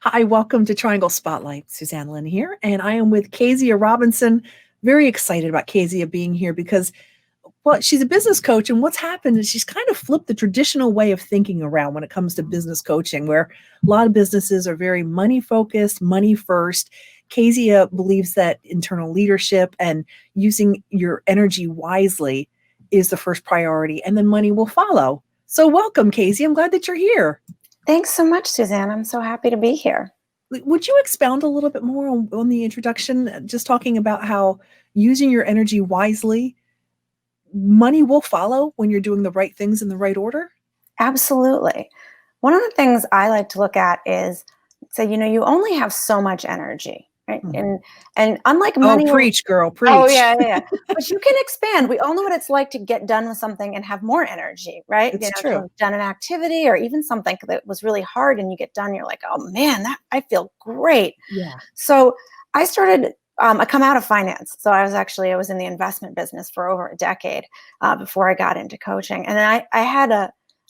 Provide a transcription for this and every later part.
Hi, welcome to Triangle Spotlight. Suzanne Lynn here, and I am with Keziah Robinson. Very excited about Keziah being here because, well, she's a business coach, and what's happened is she's kind of flipped the traditional way of thinking around when it comes to business coaching, where a lot of businesses are very money focused, money first. Keziah believes that internal leadership and using your energy wisely is the first priority, and then money will follow. So, welcome, Keziah. I'm glad that you're here. Thanks so much, Suzanne. I'm so happy to be here. Would you expound a little bit more on the introduction, just talking about how using your energy wisely, money will follow when you're doing the right things in the right order? Absolutely. One of the things I like to look at is say, you only have so much energy, right? Mhm. And unlike Oh, money, preach, girl, oh preach. yeah, yeah, yeah. But you can expand. We all know what it's like to get done with something and have more energy, right? It's To true. have done an activity or even something that was really hard and you get done, you're like, oh man, that I feel great. Yeah. So I started, I come out of finance. So I was in the investment business for over a decade before I got into coaching. And then I had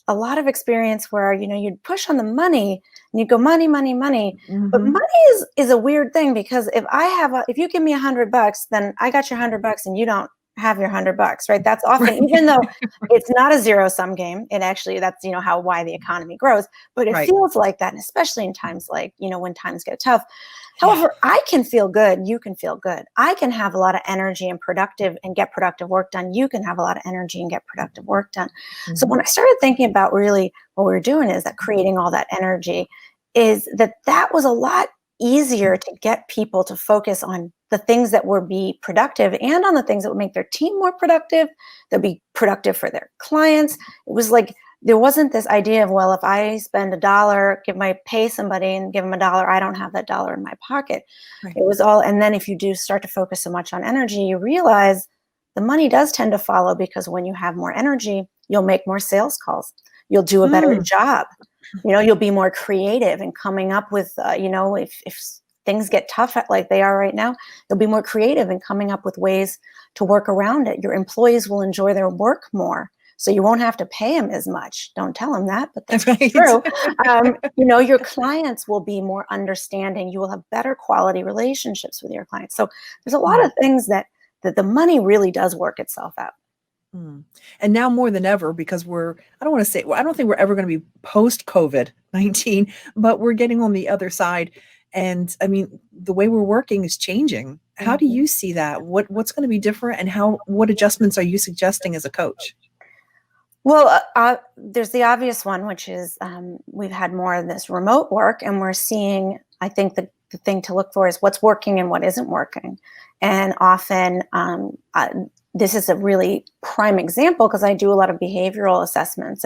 a lot of experience where, you'd push on the money and you'd go money, money, money. But Hmm. money is a weird thing because if you give me $100, then I got your $100 and you don't have your $100, right? That's often, Right. even though it's not a zero sum game, it actually, that's, why the economy grows, but it Right. feels like that. And especially in times like, when times get tough. Yeah. However, I can feel good. You can feel good. I can have a lot of energy and get productive work done. You can have a lot of energy and get productive work done. So Hmm. when I started thinking about really what we were doing is that creating all that energy is that was a lot easier to get people to focus on the things that would be productive and on the things that would make their team more productive, that would be productive for their clients. It was like there wasn't this idea of, well, if I spend pay somebody and give them $1, I don't have that dollar in my pocket. Right. It was all, and then if you do start to focus so much on energy, you realize the money does tend to follow because when you have more energy, you'll make more sales calls. You'll do a better Mm. job. You'll be more creative in coming up with, if things get tough like they are right now, you'll be more creative in coming up with ways to work around it. Your employees will enjoy their work more. So you won't have to pay them as much. Don't tell them that, but that's Right. true. Your clients will be more understanding. You will have better quality relationships with your clients. So there's a lot Mm. of things that the money really does work itself out. Mm. And now more than ever, because I don't want to say, well, I don't think we're ever going to be post COVID-19, but we're getting on the other side. And I mean, the way we're working is changing. How do Mhm. you see that? What's going to be different, and what adjustments are you suggesting as a coach? Well, there's the obvious one, which is we've had more of this remote work, and we're seeing, I think the thing to look for is what's working and what isn't working. And often, this is a really prime example because I do a lot of behavioral assessments,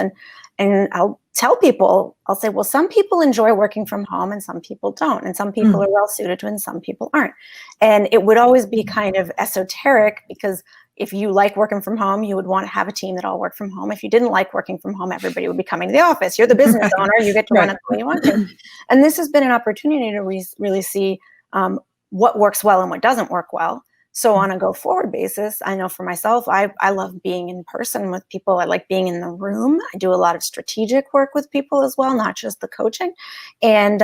and I'll tell people, I'll say, well, some people enjoy working from home and some people don't, and some people Mm. are well suited to it and some people aren't. And it would always be kind of esoteric because if you like working from home, you would want to have a team that all work from home. If you didn't like working from home, everybody would be coming to the office. You're the business Right. owner. You get to run Right. it the way you want to. And this has been an opportunity to really see what works well and what doesn't work well. So on a go forward basis, I know for myself, I love being in person with people. I like being in the room. I do a lot of strategic work with people as well, not just the coaching. And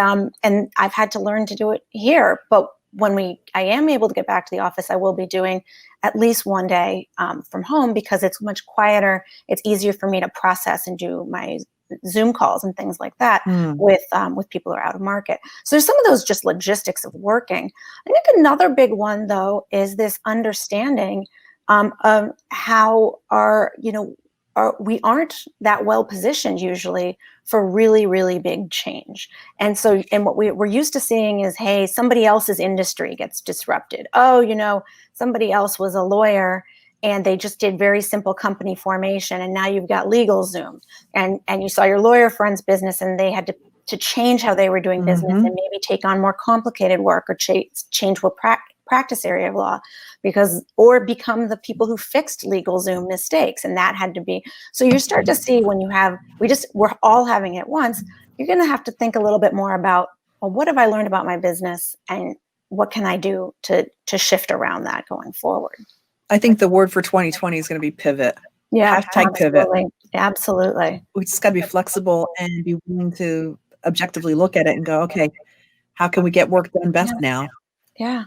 I've had to learn to do it here. But when I am able to get back to the office, I will be doing at least one day from home because it's much quieter. It's easier for me to process and do my Zoom calls and things like that Mm. with people who are out of market. So there's some of those just logistics of working. I think another big one though is this understanding of how we aren't that well positioned usually for really, really big change. And so, and what we're used to seeing is, hey, somebody else's industry gets disrupted. Oh, somebody else was a lawyer and they just did very simple company formation. And now you've got LegalZoom and you saw your lawyer friend's business and they had to change how they were doing business Hmm. and maybe take on more complicated work or change what practice area of law or become the people who fixed LegalZoom mistakes. And that had to be, so you start to see when we're all having it at once, you're going to have to think a little bit more about, well, what have I learned about my business and what can I do to shift around that going forward? I think the word for 2020 is going to be pivot. Yeah, Hashtag pivot. absolutely. Absolutely. We just got to be flexible and be willing to objectively look at it and go, okay, How can we get work done best Yeah. now? Yeah.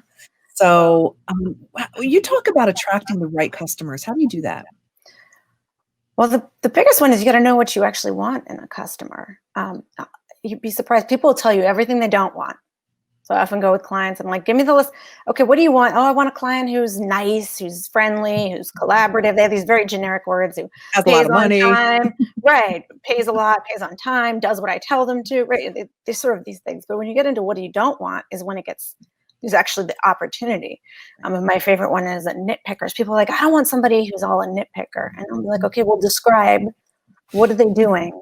So you talk about attracting the right customers. How do you do that? Well, the biggest one is you got to know what you actually want in a customer. You'd be surprised. People will tell you everything they don't want. So I often go with clients. I'm like, give me the list. Okay, what do you want? Oh, I want a client who's nice, who's friendly, who's collaborative. They have these very generic words. Who Has a lot pays of on money. time, right? Pays a lot, pays on time, does what I tell them to, right? They sort of these things. But when you get into what you don't want, is when it gets there's actually the opportunity. My favorite one is nitpickers. People are like, I don't want somebody who's all a nitpicker, and I'm like, okay, well, describe what are they doing.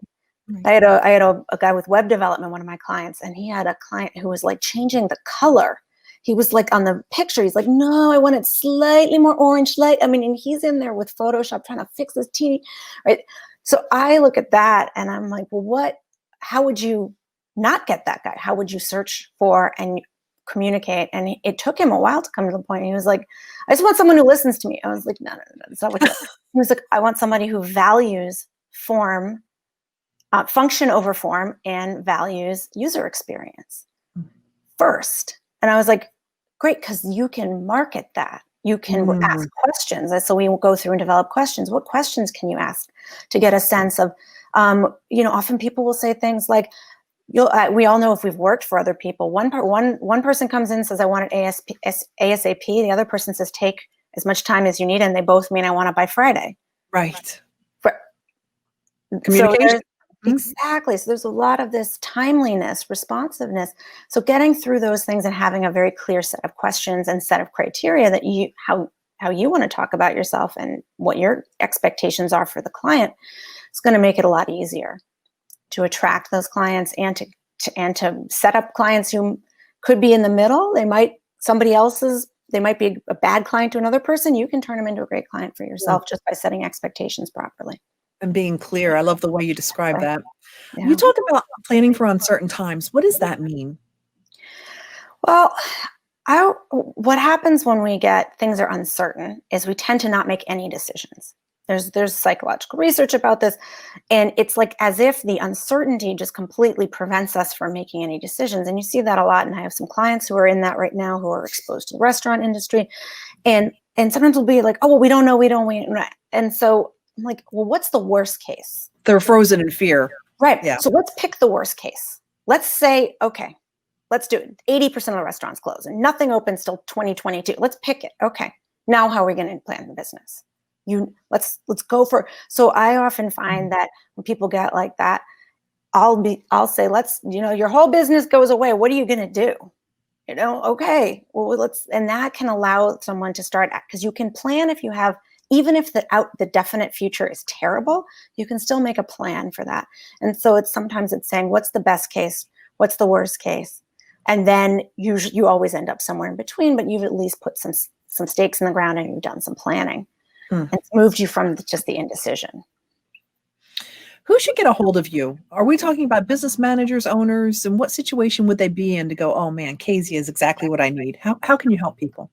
Right. I had a guy with web development, one of my clients, and he had a client who was like changing the color. He was like on the picture, he's like, no, I want it slightly more orange light. I mean, and he's in there with Photoshop trying to fix this teeny, right? So I look at that and I'm like, well, how would you not get that guy? How would you search for and communicate? And it took him a while to come to the point. He was like, I just want someone who listens to me. I was like, no, that's not what you want. He was like, I want somebody who values form, function over form, and values user experience first. And I was like, great, because you can market that. You can ask questions. So we will go through and develop questions. What questions can you ask to get a sense of, often people will say things like, we all know if we've worked for other people, one person comes in and says, I want it ASAP. The other person says, take as much time as you need. And they both mean, I want it by Friday. Right. Communication. Exactly. So there's a lot of this timeliness, responsiveness. So getting through those things and having a very clear set of questions and set of criteria that how you want to talk about yourself and what your expectations are for the client, is going to make it a lot easier to attract those clients and to set up clients who could be in the middle. They might be a bad client to another person. You can turn them into a great client for yourself just by setting expectations properly. And being clear. I love the way you describe that. Yeah. You talk about planning for uncertain times. What does that mean? Well, what happens when things are uncertain is we tend to not make any decisions. There's psychological research about this, and it's like as if the uncertainty just completely prevents us from making any decisions. And you see that a lot. And I have some clients who are in that right now who are exposed to the restaurant industry, and sometimes we'll be like, oh, well, we don't know, and so I'm like, well, what's the worst case? They're frozen in fear. Right. Yeah. So let's pick the worst case. Let's say, okay, let's do it. 80% of the restaurants close and nothing opens till 2022. Let's pick it. Okay. Now how are we going to plan the business? Let's go for. So I often find that when people get like that, I'll say, your whole business goes away. What are you going to do? Okay, well, and that can allow someone to start, because you can plan if you have, even if the definite future is terrible, you can still make a plan for that. And so sometimes it's saying, what's the best case? What's the worst case? And then you always end up somewhere in between, but you've at least put some stakes in the ground and you've done some planning. And it's moved you from just the indecision. Who should get a hold of you? Are we talking about business managers, owners, and what situation would they be in to go, oh man, Keziah is exactly what I need? How can you help people?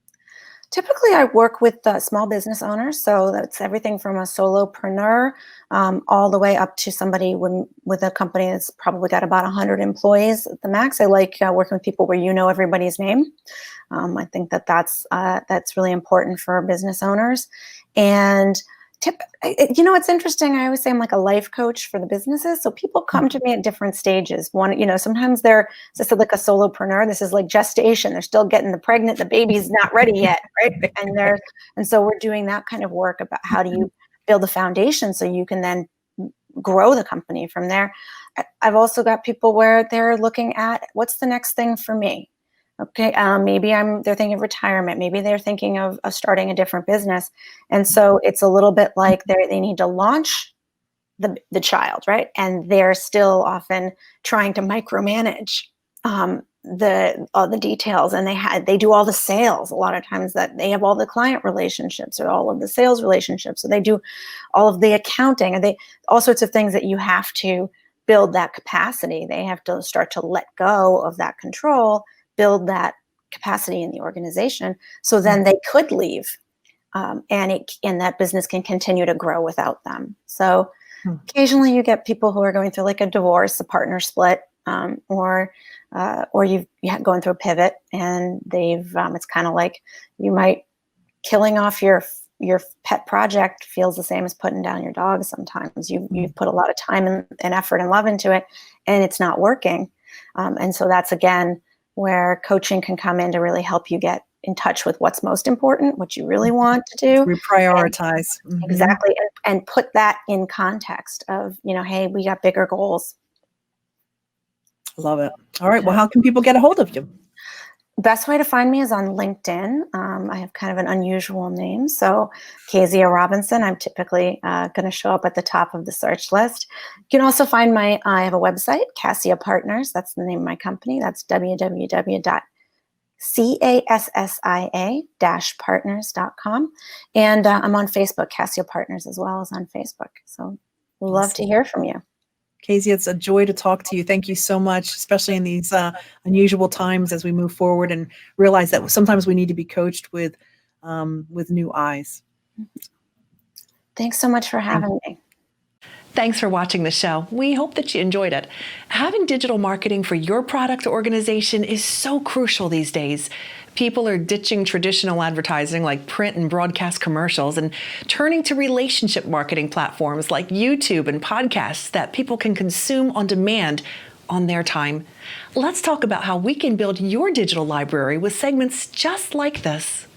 Typically, I work with small business owners. So that's everything from a solopreneur all the way up to somebody with a company that's probably got about 100 employees at the max. I like working with people where everybody's name. I think that's really important for business owners. And it's interesting. I always say I'm like a life coach for the businesses. So people come to me at different stages. Sometimes they're, as I said, like a solopreneur. This is like gestation. They're still getting pregnant. The baby's not ready yet, right? And so we're doing that kind of work about how do you build a foundation so you can then grow the company from there. I've also got people where they're looking at what's the next thing for me. Okay, maybe they're thinking of retirement. Maybe they're thinking of starting a different business. And so it's a little bit like they need to launch the child, right? And they're still often trying to micromanage the details, and they do all the sales. A lot of times that they have all the client relationships or all of the sales relationships. So they do all of the accounting and all sorts of things that you have to build that capacity. They have to start to let go of that control, build that capacity in the organization, so then they could leave, and that business can continue to grow without them. So occasionally you get people who are going through like a divorce, a partner split, or you've going through a pivot, and they've it's kind of like you might killing off your pet project feels the same as putting down your dog. Sometimes you've put a lot of time and effort and love into it, and it's not working. And so that's, again, where coaching can come in to really help you get in touch with what's most important, what you really want to do. Reprioritize. Exactly. And put that in context of, hey, we got bigger goals. Love it. All right. Well, how can people get a hold of you? Best way to find me is on LinkedIn. I have kind of an unusual name. So Keziah Robinson, I'm typically going to show up at the top of the search list. You can also find I have a website, Cassia Partners. That's the name of my company. That's www.cassia-partners.com. And I'm on Facebook, Cassia Partners, as well as on Facebook. So love to hear from you. Keziah, it's a joy to talk to you. Thank you so much, especially in these unusual times as we move forward and realize that sometimes we need to be coached with new eyes. Thanks so much for having me. Thanks for watching the show. We hope that you enjoyed it. Having digital marketing for your product or organization is so crucial these days. People are ditching traditional advertising like print and broadcast commercials and turning to relationship marketing platforms like YouTube and podcasts that people can consume on demand on their time. Let's talk about how we can build your digital library with segments just like this.